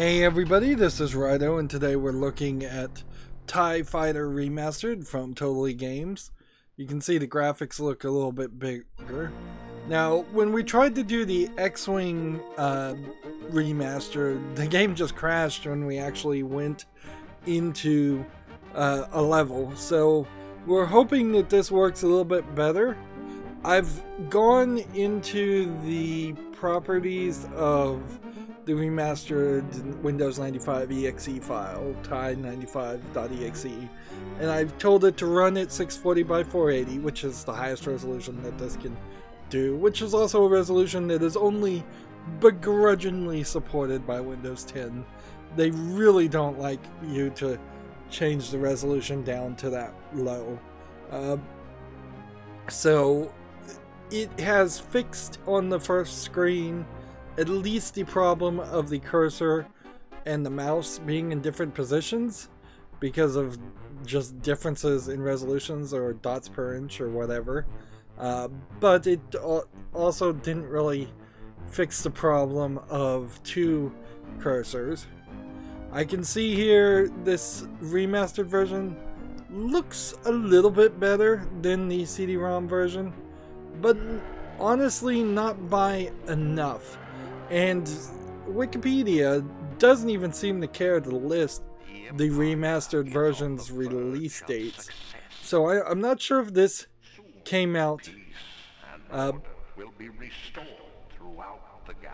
Hey everybody, this is Rydo, and today we're looking at TIE Fighter Remastered from Totally Games. You can see the graphics look a little bit bigger. Now, when we tried to do the X-Wing remaster, the game just crashed when we actually went into a level. So we're hoping that this works a little bit better. I've gone into the properties of the remastered Windows 95 exe file, TIE95.exe, and I've told it to run at 640 by 480, which is the highest resolution that this can do, which is also a resolution that is only begrudgingly supported by Windows 10. They really don't like you to change the resolution down to that low. So it has fixed on the first screen at least the problem of the cursor and the mouse being in different positions because of just differences in resolutions or dots per inch or whatever. But it also didn't really fix the problem of two cursors. I can see here this remastered version looks a little bit better than the CD-ROM version, but honestly not by enough. And Wikipedia doesn't even seem to care to list the remastered version's release dates. So I'm not sure if this came out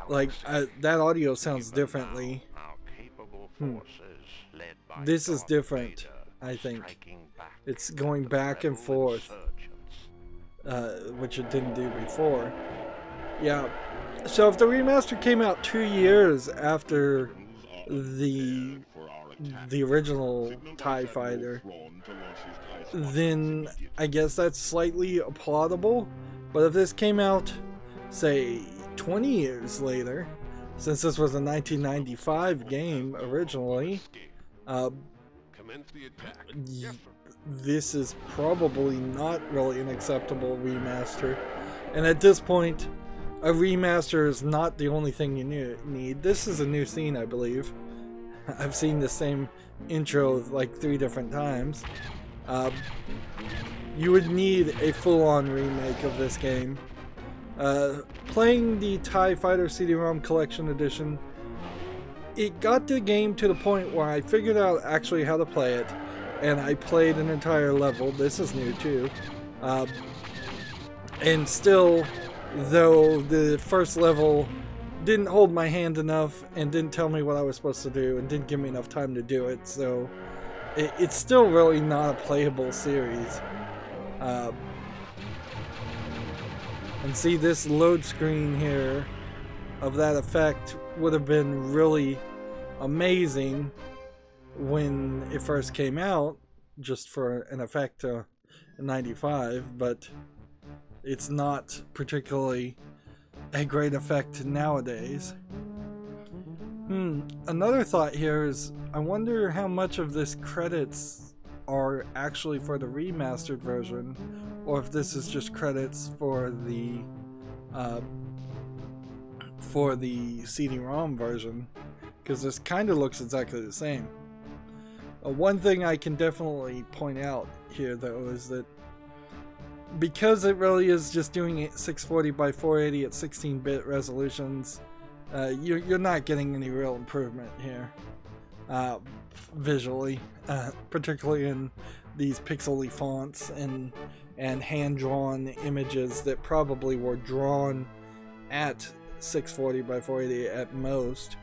like that audio sounds differently. This is different, I think. It's going back and forth, which it didn't do before. Yeah. So if the remaster came out 2 years after the original TIE Fighter, then I guess that's slightly applaudable. But if this came out, say, 20 years later, since this was a 1995 game originally, this is probably not really an acceptable remaster. And at this point, a remaster is not the only thing you need. This is a new scene, I believe. I've seen the same intro like 3 different times. You would need a full-on remake of this game. Playing the TIE Fighter CD-ROM Collection Edition, it got the game to the point where I figured out actually how to play it, and I played an entire level. This is new too. And still, though the first level didn't hold my hand enough and didn't tell me what I was supposed to do and didn't give me enough time to do it, so it's still really not a playable series. And see, this load screen here of that effect would have been really amazing when it first came out, just for an effect in 95, but it's not particularly a great effect nowadays. Another thought here is, I wonder how much of this credits are actually for the remastered version, or if this is just credits for the CD-ROM version, because this kind of looks exactly the same. One thing I can definitely point out here, though, is that because it really is just doing it 640 by 480 at 16-bit resolutions, you're not getting any real improvement here visually, particularly in these pixely fonts and hand-drawn images that probably were drawn at 640 by 480 at most.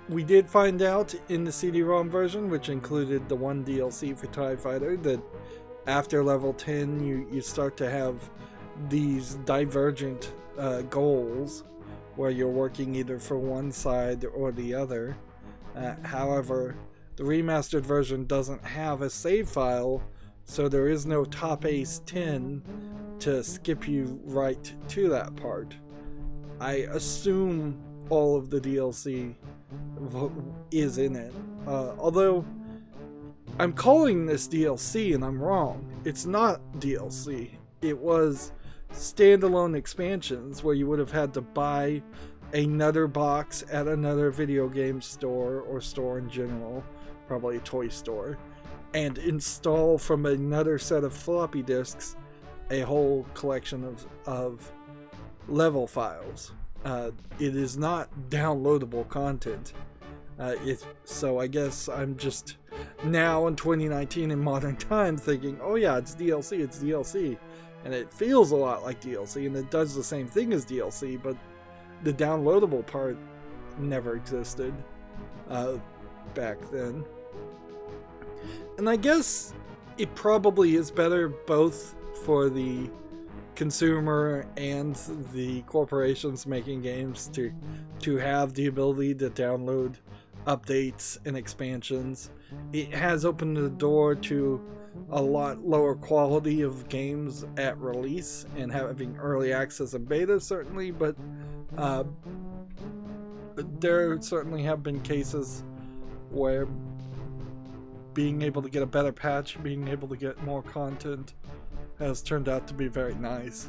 We did find out in the CD-ROM version, which included the one DLC for TIE Fighter, that after level 10 you start to have these divergent goals where you're working either for one side or the other. However, the remastered version doesn't have a save file, so there is no top ace 10 to skip you right to that part. I assume all of the DLC is in it, although I'm calling this DLC and I'm wrong. It's not DLC. It was standalone expansions where you would have had to buy another box at another video game store or store in general, probably a toy store, and install from another set of floppy disks a whole collection of level files. It is not downloadable content. So I guess I'm just now in 2019 in modern times thinking, oh yeah, it's DLC, it's DLC. And it feels a lot like DLC, and it does the same thing as DLC, but the downloadable part never existed back then. And I guess it probably is better both for the consumer and the corporations making games to have the ability to download updates and expansions. It has opened the door to a lot lower quality of games at release and having early access and beta, certainly, but there certainly have been cases where being able to get a better patch, being able to get more content has turned out to be very nice.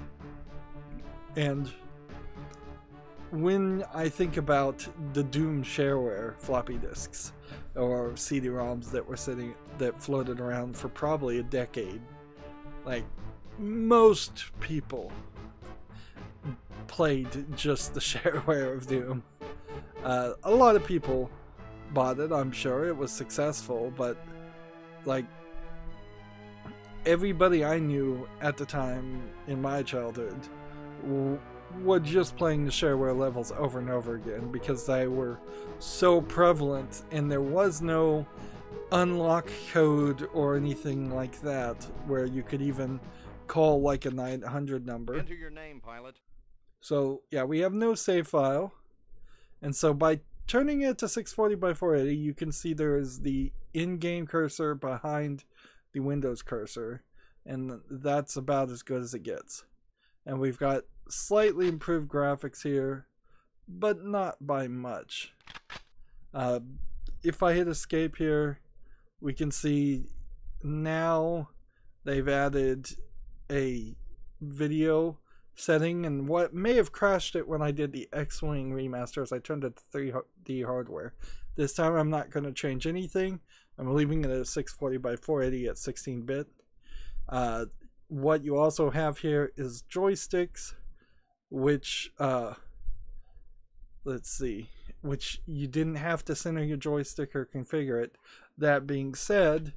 And when I think about the Doom shareware floppy disks or CD-ROMs that floated around for probably a decade, like, most people played just the shareware of Doom. A lot of people bought it, I'm sure it was successful, but like, everybody I knew at the time in my childhood were just playing the shareware levels over and over again because they were so prevalent, and there was no unlock code or anything like that where you could even call like a 900 number. Enter your name, pilot. So yeah, we have no save file, and so by turning it to 640 by 480, you can see there is the in-game cursor behind the Windows cursor, and that's about as good as it gets. And we've got slightly improved graphics here, but not by much. If I hit escape here, we can see now they've added a video setting, and what may have crashed it when I did the X-Wing remaster is I turned it to 3D hardware. This time I'm not going to change anything. I'm leaving it at 640 by 480 at 16-bit. What you also have here is joysticks, which let's see, which you didn't have to center your joystick or configure it. That being said,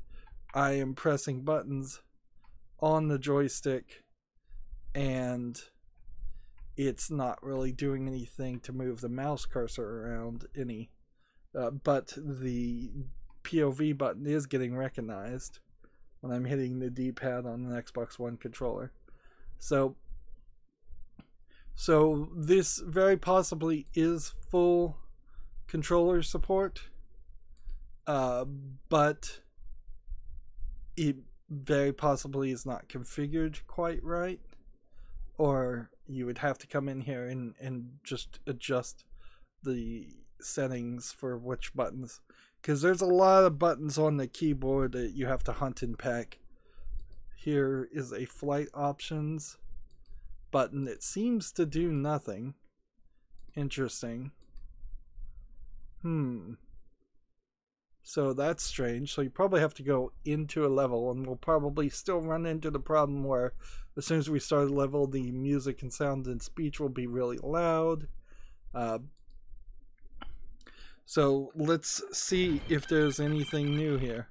I am pressing buttons on the joystick and it's not really doing anything to move the mouse cursor around any, but the POV button is getting recognized when I'm hitting the D-pad on an Xbox One controller. So this very possibly is full controller support, but it very possibly is not configured quite right, or you would have to come in here and just adjust the settings for which buttons, because there's a lot of buttons on the keyboard that you have to hunt and peck. Here is a flight options button that seems to do nothing. Interesting. So that's strange. So you probably have to go into a level, and we'll probably still run into the problem where as soon as we start a level, the music and sound and speech will be really loud. So let's see if there's anything new here.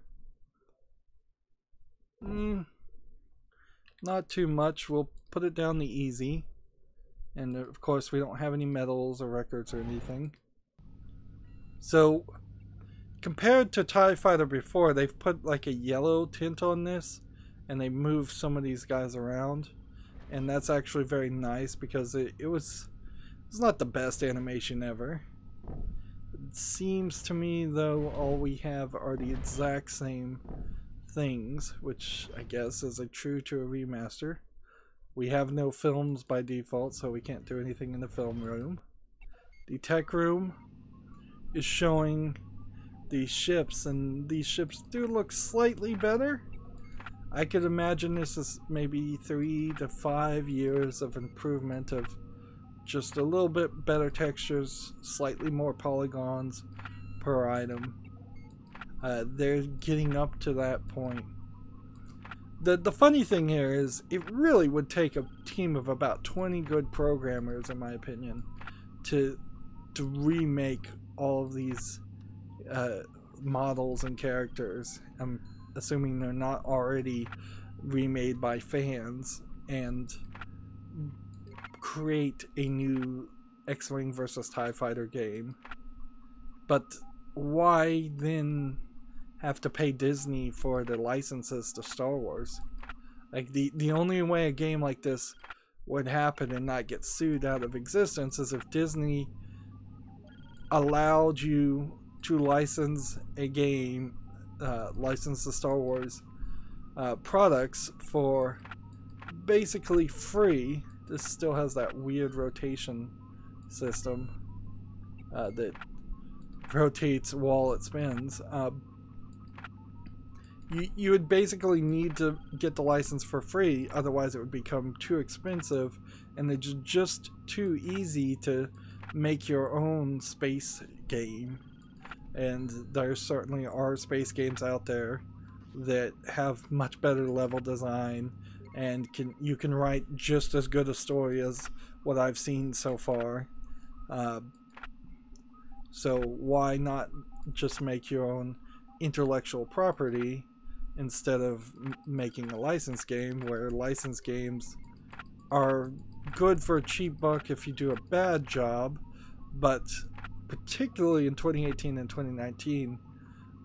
Not too much. We'll put it down to easy. And of course we don't have any medals or records or anything. So compared to TIE Fighter before, they've put like a yellow tint on this, and they moved some of these guys around, and that's actually very nice because it's not the best animation ever. It seems to me though all we have are the exact same things, which I guess is true to a remaster. We have no films by default, so we can't do anything in the film room. The tech room is showing these ships, and these ships do look slightly better. I could imagine this is maybe 3 to 5 years of improvement of just a little bit better textures, slightly more polygons per item. They're getting up to that point. The funny thing here is it really would take a team of about 20 good programmers, in my opinion, to remake all of these models and characters. I'm assuming they're not already remade by fans, and create a new X-Wing versus TIE Fighter game. But why then have to pay Disney for the licenses to Star Wars? Like, the only way a game like this would happen and not get sued out of existence is if Disney allowed you to license a game, license the Star Wars products for basically free. This still has that weird rotation system that rotates while it spins. You would basically need to get the license for free, otherwise it would become too expensive, and it's just too easy to make your own space game. And there certainly are space games out there that have much better level design, and you can write just as good a story as what I've seen so far. So why not just make your own intellectual property instead of making a licensed game, where licensed games are good for a cheap buck if you do a bad job, but particularly in 2018 and 2019,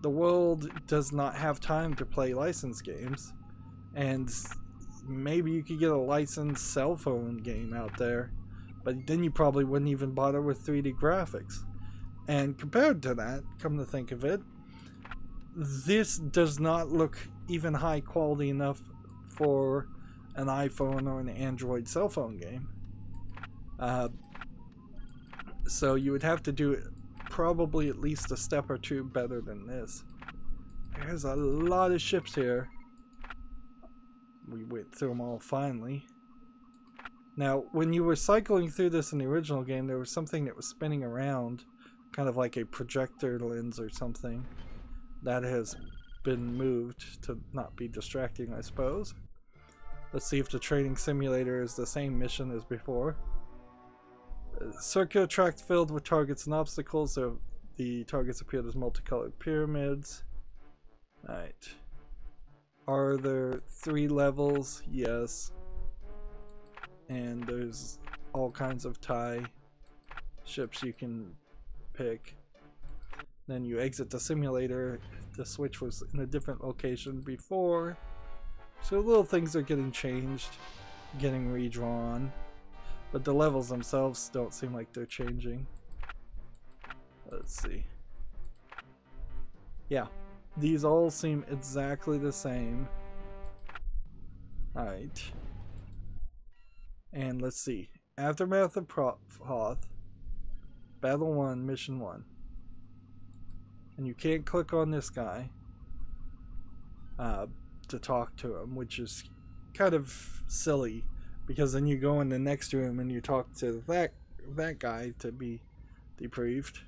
the world does not have time to play licensed games, and maybe you could get a licensed cell phone game out there, but then you probably wouldn't even bother with 3D graphics. And compared to that, come to think of it, this does not look even high quality enough for an iPhone or an Android cell phone game. So you would have to do it probably at least a step or two better than this. There's a lot of ships here. We went through them all finally. Now, when you were cycling through this in the original game, there was something that was spinning around, kind of like a projector lens or something. That has been moved to not be distracting, I suppose. Let's see if the training simulator is the same mission as before. Circular track filled with targets and obstacles, so the targets appear as multicolored pyramids. Alright. Are there 3 levels? Yes. And there's all kinds of TIE ships you can pick. Then you exit the simulator. The switch was in a different location before, so little things are getting changed, getting redrawn, but the levels themselves don't seem like they're changing. Let's see. Yeah, these all seem exactly the same. Alright. And let's see. Aftermath of Hoth. Battle 1, Mission 1. And you can't click on this guy to talk to him, which is kind of silly, because then you go in the next room and you talk to that guy to be debriefed.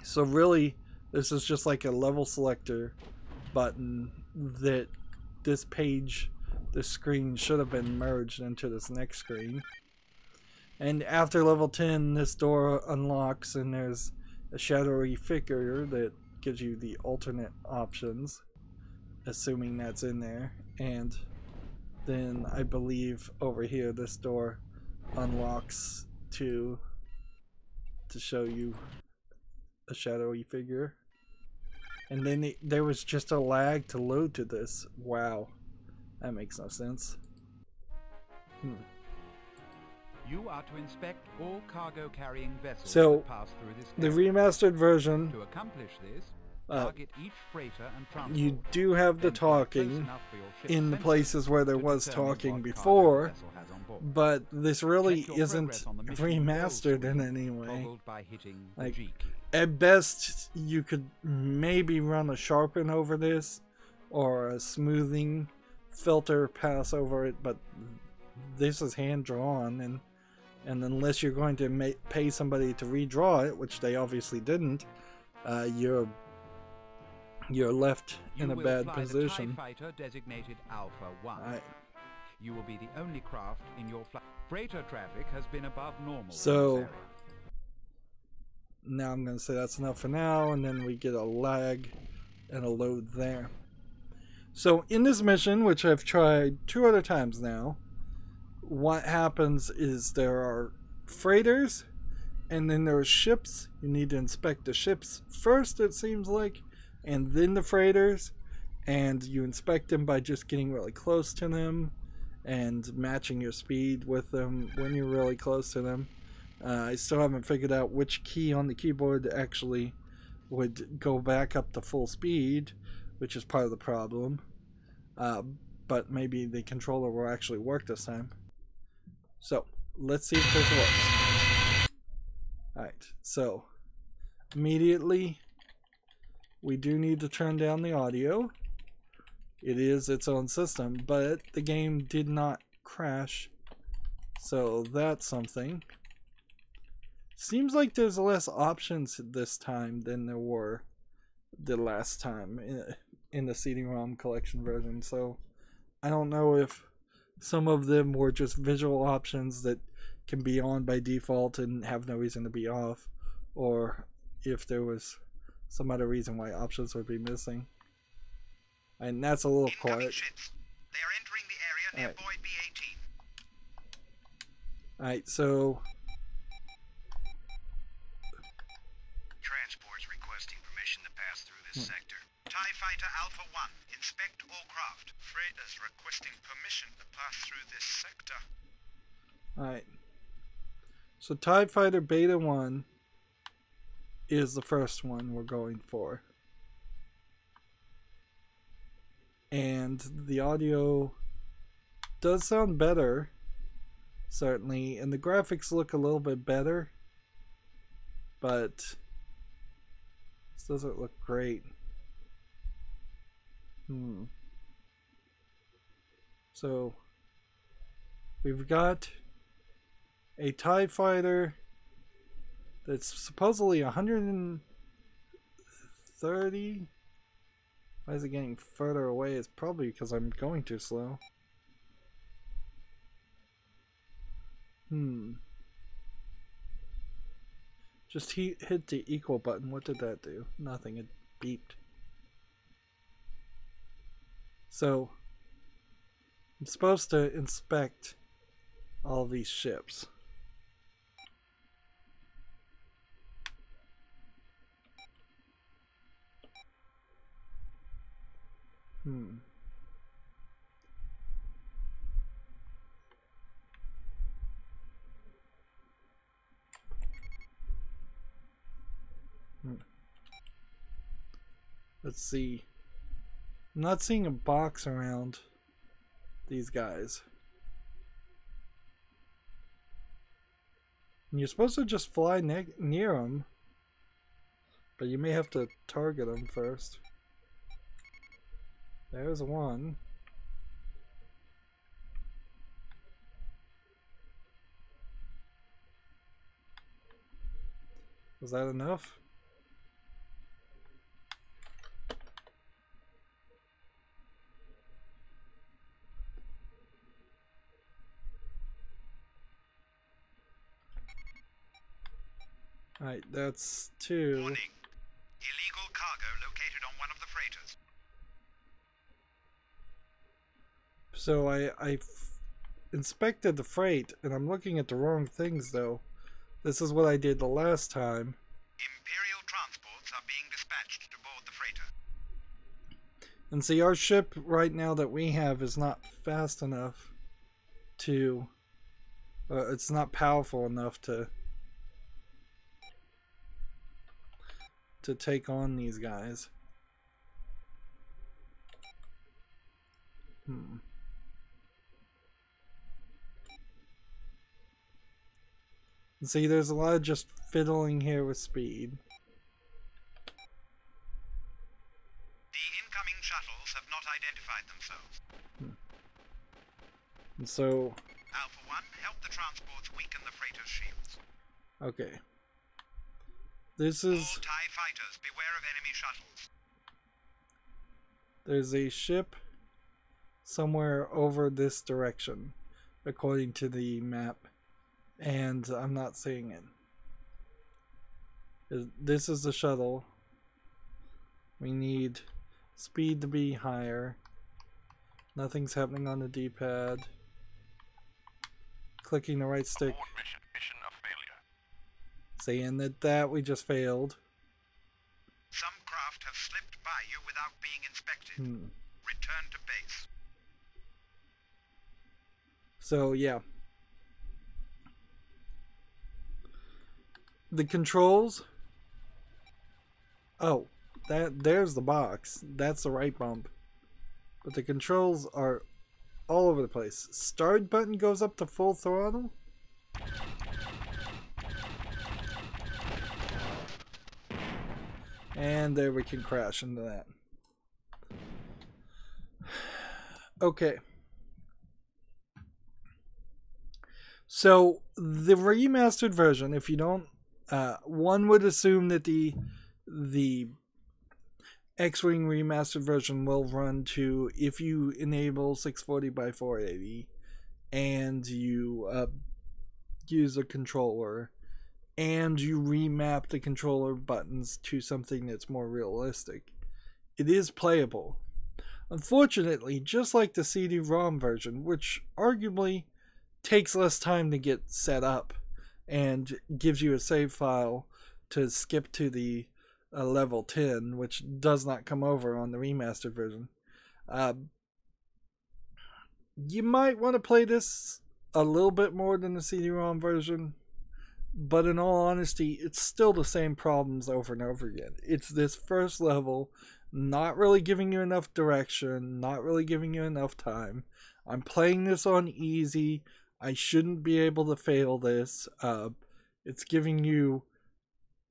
So really, this is just like a level selector button that this page, this screen should have been merged into this next screen. And after level 10, this door unlocks and there's a shadowy figure that gives you the alternate options, assuming that's in there. And then I believe over here this door unlocks to show you a shadowy figure. And then there was just a lag to load to this. Wow, that makes no sense. You are to inspect all cargo-carrying vessels So, that pass through this the area. remastered version, To accomplish this, target each freighter and transport. you do have the Then fly close talking enough for your ship's in the sensors places where there to was determine talking what cargo before, the vessel has on board. but this really Check your isn't progress on the mission remastered control in any way. toggled by hitting the Like, G key. at best, you could maybe run a sharpen over this, or a smoothing filter pass over it, but this is hand drawn, and unless you're going to pay somebody to redraw it, which they obviously didn't, you're left in a bad position. The TIE fighter designated Alpha 1. You will be the only craft in your flight. Freighter traffic has been above normal. So now I'm going to say that's enough for now, and then we get a lag and a load there. So in this mission, which I've tried 2 other times now, what happens is there are freighters, and then there are ships. You need to inspect the ships first, it seems like, and then the freighters, and you inspect them by just getting really close to them and matching your speed with them when you're really close to them. I still haven't figured out which key on the keyboard actually would go back up to full speed, which is part of the problem. But maybe the controller will actually work this time. So, let's see if this works. Alright, so immediately we do need to turn down the audio. It is its own system, but the game did not crash, so that's something. Seems like there's less options this time than there were the last time in the CD-ROM collection version, so I don't know if some of them were just visual options that can be on by default and have no reason to be off, or if there was some other reason why options would be missing. And that's a little quiet. Ships. They are entering the area near Void B18. Alright, so Transports requesting permission to pass through this sector. TIE fighter Alpha 1, inspect all craft. Freighters requesting permission to pass through this sector. alright. So TIE fighter Beta 1 is the first one we're going for. And the audio does sound better, certainly, and the graphics look a little bit better, but this doesn't look great. So we've got a TIE fighter that's supposedly 130. Why is it getting further away? It's probably because I'm going too slow. Just hit the equal button. What did that do? Nothing. It beeped. So I'm supposed to inspect all these ships. Let's see. I'm not seeing a box around these guys. And you're supposed to just fly near them, but you may have to target them first. There's one. Was that enough? Alright, that's 2. Warning. Illegal cargo located on one of the freighters. So I inspected the freight, and I'm looking at the wrong things though. This is what I did the last time. Imperial transports are being dispatched to board the freighter. And see, our ship right now that we have is not fast enough to... it's not powerful enough to take on these guys. And see, there's a lot of just fiddling here with speed. The incoming shuttles have not identified themselves. And so... Alpha 1, help the transports weaken the freighter's shields. Okay. This is... All TIE fighters, beware of enemy shuttles. There's a ship somewhere over this direction, according to the map, and I'm not seeing it. This is the shuttle. We need speed to be higher. Nothing's happening on the D-pad. Clicking the right stick. Mission of failure. Saying that we just failed. Some craft have slipped by you without being inspected. Return to base. So yeah. The controls. Oh, there's the box. That's the right bump. But the controls are all over the place. Start button goes up to full throttle. And there we can crash into that. Okay. So the remastered version, if you don't, one would assume that the X-Wing remastered version will run to, if you enable 640 by 480 and you use a controller and you remap the controller buttons to something that's more realistic, it is playable. Unfortunately, just like the CD-ROM version, which arguably takes less time to get set up and gives you a save file to skip to the level 10, which does not come over on the remastered version. You might want to play this a little bit more than the CD-ROM version, but in all honesty, it's still the same problems over and over again. It's this first level, not really giving you enough direction, not really giving you enough time. I'm playing this on easy. I shouldn't be able to fail this. It's giving you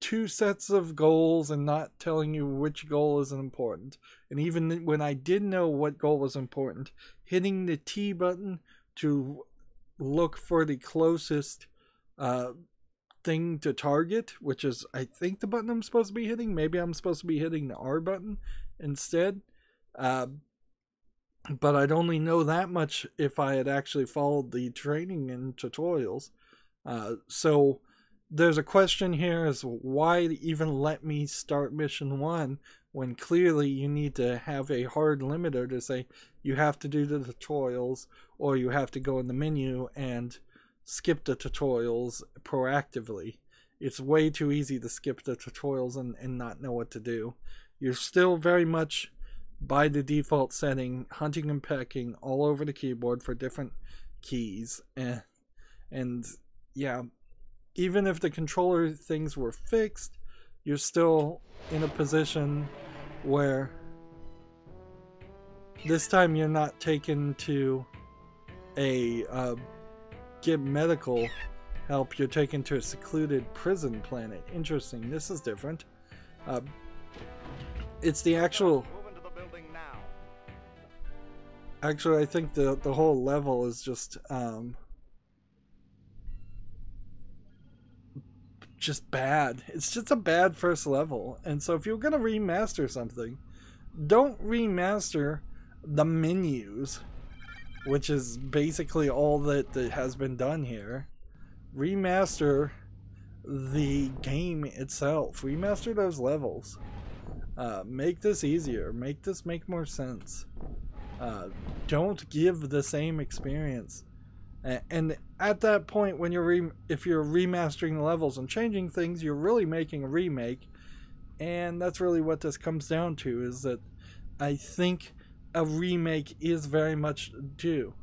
2 sets of goals and not telling you which goal is important. And even when I did know what goal was important, hitting the T button to look for the closest thing to target, which is, I think, the button I'm supposed to be hitting. Maybe I'm supposed to be hitting the R button instead. But I'd only know that much if I had actually followed the training and tutorials. So there's a question here as why even let me start mission 1 when clearly you need to have a hard limiter to say you have to do the tutorials or you have to go in the menu and skip the tutorials proactively. It's way too easy to skip the tutorials and not know what to do. You're still very much by the default setting hunting and pecking all over the keyboard for different keys, and yeah, even if the controller things were fixed, you're still in a position where this time you're not taken to a get medical help, you're taken to a secluded prison planet. Interesting, this is different. It's the actual... Actually, I think the whole level is just bad. It's just a bad first level. And so if you're going to remaster something, don't remaster the menus, which is basically all that has been done here. Remaster the game itself. Remaster those levels. Make this easier. Make this make more sense. Don't give the same experience. And at that point, when if you're remastering the levels and changing things, you're really making a remake. And that's really what this comes down to, is that I think a remake is very much due.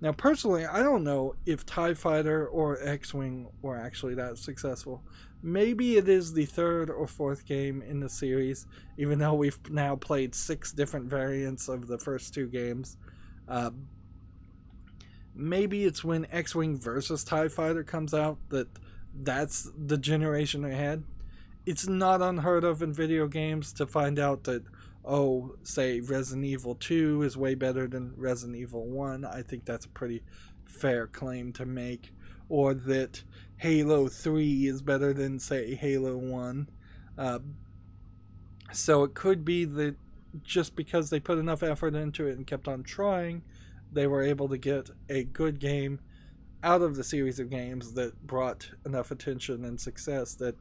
Now, personally, I don't know if TIE Fighter or X-Wing were actually that successful. Maybe it is the 3rd or 4th game in the series, even though we've now played 6 different variants of the first 2 games. Maybe it's when X-Wing versus TIE Fighter comes out that's the generation ahead. It's not unheard of in video games to find out that, oh, say Resident Evil 2 is way better than Resident Evil 1. I think that's a pretty fair claim to make, or that Halo 3 is better than, say, Halo 1. So it could be that just because they put enough effort into it and kept on trying, they were able to get a good game out of the series of games that brought enough attention and success that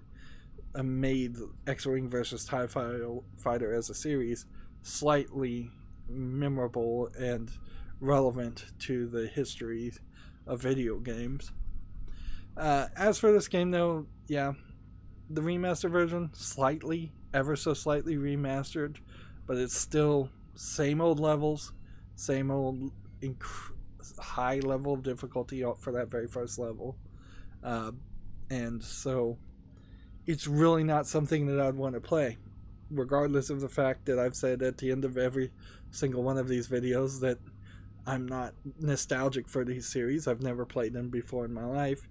made X-Wing versus TIE Fighter as a series slightly memorable and relevant to the history of video games. As for this game, though, yeah, the remaster version, ever so slightly remastered, but it's still same old levels, same old high level of difficulty for that very first level, and so it's really not something that I'd want to play, regardless of the fact that I've said at the end of every single one of these videos that I'm not nostalgic for these series. I've never played them before in my life,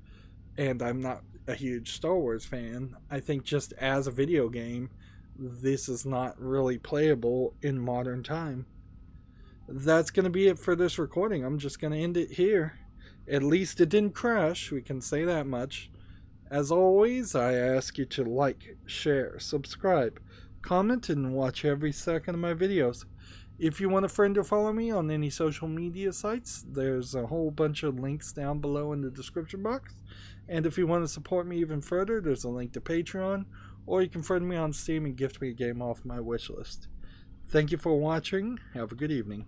and I'm not a huge Star Wars fan. I think just as a video game, this is not really playable in modern time. That's going to be it for this recording. I'm just going to end it here. At least it didn't crash, we can say that much. As always, I ask you to like, share, subscribe, comment, and watch every second of my videos. If you want a friend or follow me on any social media sites, there's a whole bunch of links down below in the description box. And if you want to support me even further, there's a link to Patreon, or you can friend me on Steam and gift me a game off my wishlist. Thank you for watching. Have a good evening.